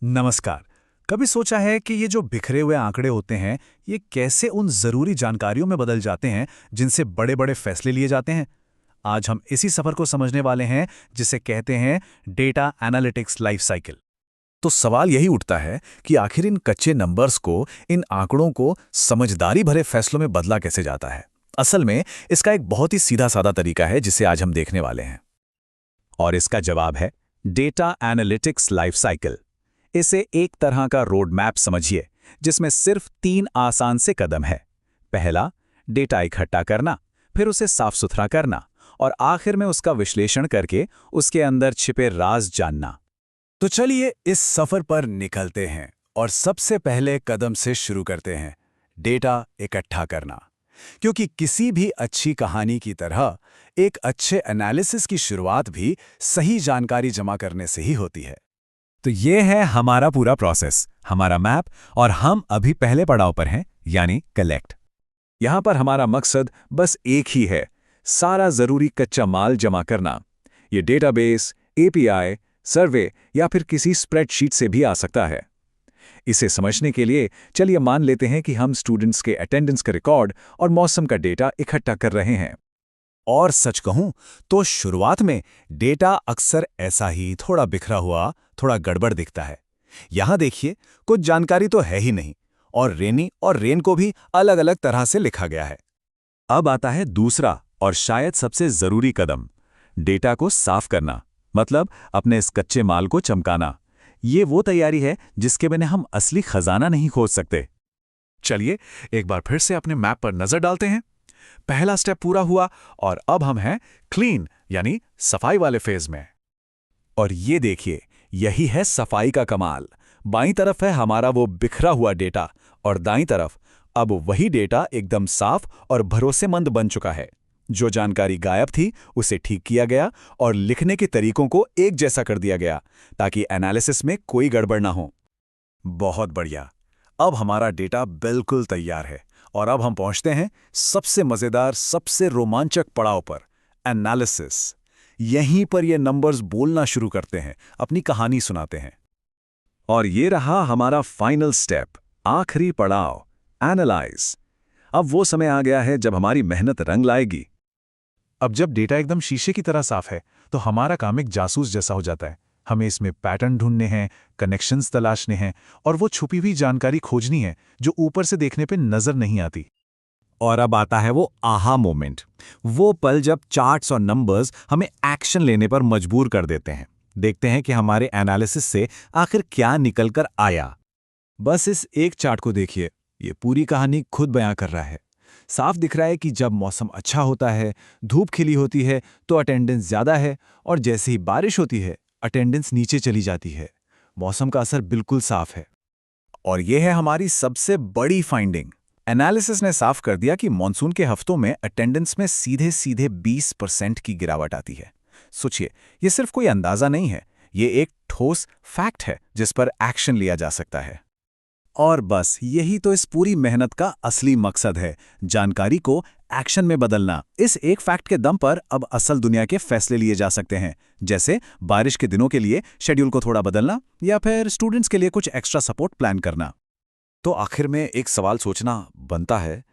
नमस्कार। कभी सोचा है कि ये जो बिखरे हुए आंकड़े होते हैं, ये कैसे उन जरूरी जानकारियों में बदल जाते हैं जिनसे बड़े-बड़े फैसले लिए जाते हैं? आज हम इसी सफर को समझने वाले हैं, जिसे कहते हैं डेटा एनालिटिक्स लाइफ साइकिल। तो सवाल यही उठता है कि आखिर इन कच्चे नंबर्स को, इन आंकड़ों को समझदारी भरे फैसलों में बदला कैसे जाता है? असल में इसका एक बहुत ही सीधा-साधा तरीका है, जिसे आज हम देखने वाले हैं। और इसका जवाब है डेटा एनालिटिक्स लाइफ साइकिल। इसे एक तरह का रोड मैप समझिए, जिसमें सिर्फ 3 आसान से कदम है। पहला, डेटा इकट्ठा करना, फिर उसे साफ सुथरा करना और आखिर में उसका विश्लेषण करके उसके अंदर छिपे राज जानना। तो चलिए इस सफर पर निकलते हैं और सबसे पहले कदम से शुरू करते हैं, डेटा इकट्ठा करना। क्योंकि किसी भी अच्छी कहानी की तरह एक अच्छे एनालिसिस की शुरुआत भी सही जानकारी जमा करने से ही होती है। तो ये है हमारा पूरा प्रोसेस, हमारा मैप, और हम अभी पहले पड़ाव पर हैं, यानी कलेक्ट। यहाँ पर हमारा मकसद बस एक ही है, सारा जरूरी कच्चा माल जमा करना। ये डेटाबेस, एपीआई, सर्वे या फिर किसी स्प्रेडशीट से भी आ सकता है। इसे समझने के लिए चलिए मान लेते हैं कि हम स्टूडेंट्स के अटेंडेंस का रिकॉर्ड और मौसम का डेटा इकट्ठा कर रहे हैं। और सच कहूं तो शुरुआत में डेटा अक्सर ऐसा ही थोड़ा बिखरा हुआ, थोड़ा गड़बड़ दिखता है। यहां देखिए, कुछ जानकारी तो है ही नहीं, और रेनी और रेन को भी अलग अलग तरह से लिखा गया है। अब आता है दूसरा और शायद सबसे जरूरी कदम, डेटा को साफ करना, मतलब अपने इस कच्चे माल को चमकाना। ये वो तैयारी है जिसके बिना हम असली खजाना नहीं खोज सकते। चलिए एक बार फिर से अपने मैप पर नजर डालते हैं। पहला स्टेप पूरा हुआ और अब हम हैं क्लीन, यानी सफाई वाले फेज में। और ये देखिए, यही है सफाई का कमाल। बाईं तरफ है हमारा वो बिखरा हुआ डेटा और दाईं तरफ अब वही डेटा एकदम साफ और भरोसेमंद बन चुका है। जो जानकारी गायब थी उसे ठीक किया गया और लिखने के तरीकों को एक जैसा कर दिया गया, ताकि एनालिसिस में कोई गड़बड़ ना हो। बहुत बढ़िया। अब हमारा डेटा बिल्कुल तैयार है और अब हम पहुंचते हैं सबसे मजेदार, सबसे रोमांचक पड़ाव पर, एनालिसिस। यहीं पर ये नंबर्स बोलना शुरू करते हैं, अपनी कहानी सुनाते हैं। और ये रहा हमारा फाइनल स्टेप, आखिरी पड़ाव, एनालाइज। अब वो समय आ गया है जब हमारी मेहनत रंग लाएगी। अब जब डेटा एकदम शीशे की तरह साफ है, तो हमारा काम एक जासूस जैसा हो जाता है। हमें इसमें पैटर्न ढूंढने हैं, कनेक्शंस तलाशने हैं और वो छुपी हुई जानकारी खोजनी है जो ऊपर से देखने पे नजर नहीं आती। और अब आता है वो आहा मोमेंट, वो पल जब चार्ट्स और नंबर्स हमें एक्शन लेने पर मजबूर कर देते हैं। देखते हैं कि हमारे एनालिसिस से आखिर क्या निकल कर आया। बस इस एक चार्ट को देखिए, ये पूरी कहानी खुद बयां कर रहा है। साफ दिख रहा है कि जब मौसम अच्छा होता है, धूप खिली होती है, तो अटेंडेंस ज्यादा है, और जैसे ही बारिश होती है अटेंडेंस नीचे चली जाती है। मौसम का असर बिल्कुल साफ है। और यह है हमारी सबसे बड़ी फाइंडिंग। एनालिसिस ने साफ कर दिया कि मॉनसून के हफ्तों में अटेंडेंस में सीधे सीधे 20% की गिरावट आती है। सोचिए, ये सिर्फ कोई अंदाजा नहीं है, ये एक ठोस फैक्ट है जिस पर एक्शन लिया जा सकता है। और बस यही तो इस पूरी मेहनत का असली मकसद है, जानकारी को एक्शन में बदलना। इस एक फैक्ट के दम पर अब असल दुनिया के फैसले लिए जा सकते हैं, जैसे बारिश के दिनों के लिए शेड्यूल को थोड़ा बदलना या फिर स्टूडेंट्स के लिए कुछ एक्स्ट्रा सपोर्ट प्लान करना। तो आखिर में एक सवाल सोचना बनता है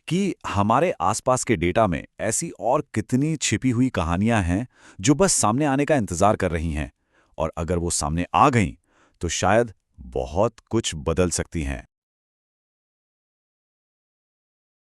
कि हमारे आसपास के डेटा में ऐसी और कितनी छिपी हुई कहानियां हैं जो बस सामने आने का इंतजार कर रही हैं, और अगर वो सामने आ गईं तो शायद बहुत कुछ बदल सकती हैं।